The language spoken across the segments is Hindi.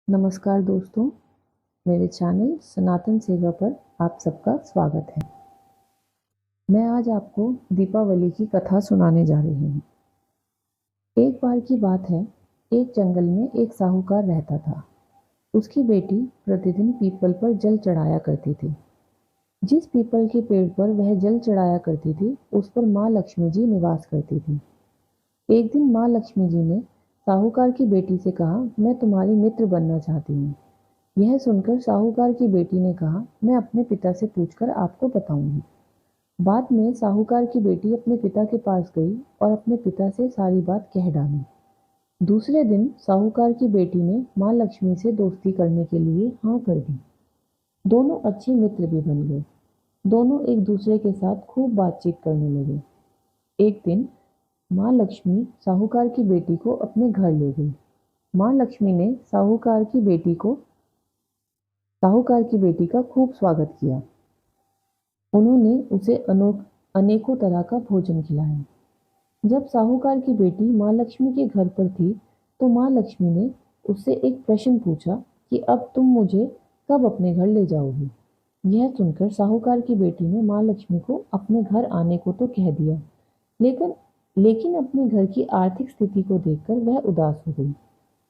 नमस्कार दोस्तों, मेरे चैनल सनातन सेवा पर आप सबका स्वागत है। मैं आज आपको दीपावली की कथा सुनाने जा रही हूँ। एक बार की बात है, एक जंगल में एक साहूकार रहता था। उसकी बेटी प्रतिदिन पीपल पर जल चढ़ाया करती थी। जिस पीपल के पेड़ पर वह जल चढ़ाया करती थी, उस पर माँ लक्ष्मी जी निवास करती थी। एक दिन माँ लक्ष्मी जी ने साहूकार की बेटी से कहा, मैं तुम्हारी मित्र बनना चाहती हूँ। यह सुनकर साहूकार की बेटी ने कहा, मैं अपने पिता से पूछकर आपको बताऊंगी। बाद में साहूकार की बेटी अपने पिता के पास गई और अपने पिता से सारी बात कह डाली। दूसरे दिन साहूकार की बेटी ने माँ लक्ष्मी से दोस्ती करने के लिए हाँ कर दी। दोनों अच्छे मित्र भी बन गए। दोनों एक दूसरे के साथ खूब बातचीत करने लगे। एक दिन माँ लक्ष्मी साहूकार की बेटी को अपने घर ले गई। माँ लक्ष्मी ने साहूकार की बेटी का खूब स्वागत किया। उन्होंने उसे अनेकों तरह का भोजन खिलाया। जब साहूकार की बेटी माँ लक्ष्मी के घर पर थी, तो माँ लक्ष्मी ने उससे एक प्रश्न पूछा कि अब तुम मुझे कब अपने घर ले जाओगी। यह सुनकर साहूकार की बेटी ने माँ लक्ष्मी को अपने घर आने को तो कह दिया, लेकिन लेकिन अपने घर की आर्थिक स्थिति को देखकर वह उदास हो गई।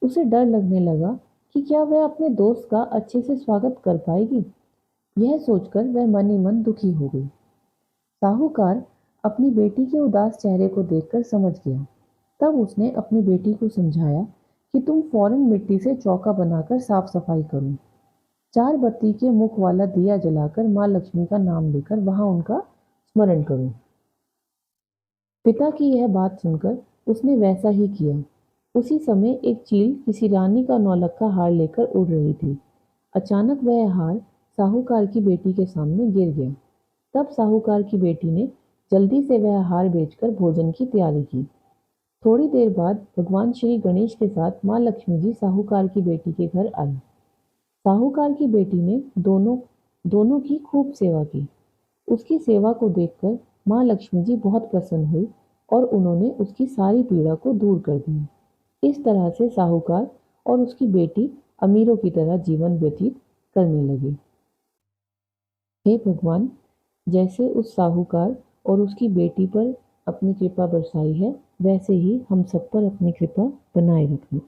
उसे डर लगने लगा कि क्या वह अपने दोस्त का अच्छे से स्वागत कर पाएगी। यह सोचकर वह मन ही मन दुखी हो गई। साहूकार अपनी बेटी के उदास चेहरे को देखकर समझ गया। तब उसने अपनी बेटी को समझाया कि तुम फौरन मिट्टी से चौका बनाकर साफ सफाई करो। 4 बत्ती के मुख वाला दिया जलाकर माँ लक्ष्मी का नाम लेकर वहां उनका स्मरण करो। पिता की यह बात सुनकर उसने वैसा ही किया। उसी समय एक चील किसी रानी का नौलखा हार लेकर उड़ रही थी। अचानक वह हार साहूकार की बेटी के सामने गिर गया। तब साहूकार की बेटी ने जल्दी से वह हार बेचकर भोजन की तैयारी की। थोड़ी देर बाद भगवान श्री गणेश के साथ माँ लक्ष्मी जी साहूकार की बेटी के घर आई। साहूकार की बेटी ने दोनों दोनों की खूब सेवा की। उसकी सेवा को देखकर माँ लक्ष्मी जी बहुत प्रसन्न हुई और उन्होंने उसकी सारी पीड़ा को दूर कर दिया। इस तरह से साहूकार और उसकी बेटी अमीरों की तरह जीवन व्यतीत करने लगे। हे भगवान, जैसे उस साहूकार और उसकी बेटी पर अपनी कृपा बरसाई है, वैसे ही हम सब पर अपनी कृपा बनाए रखना।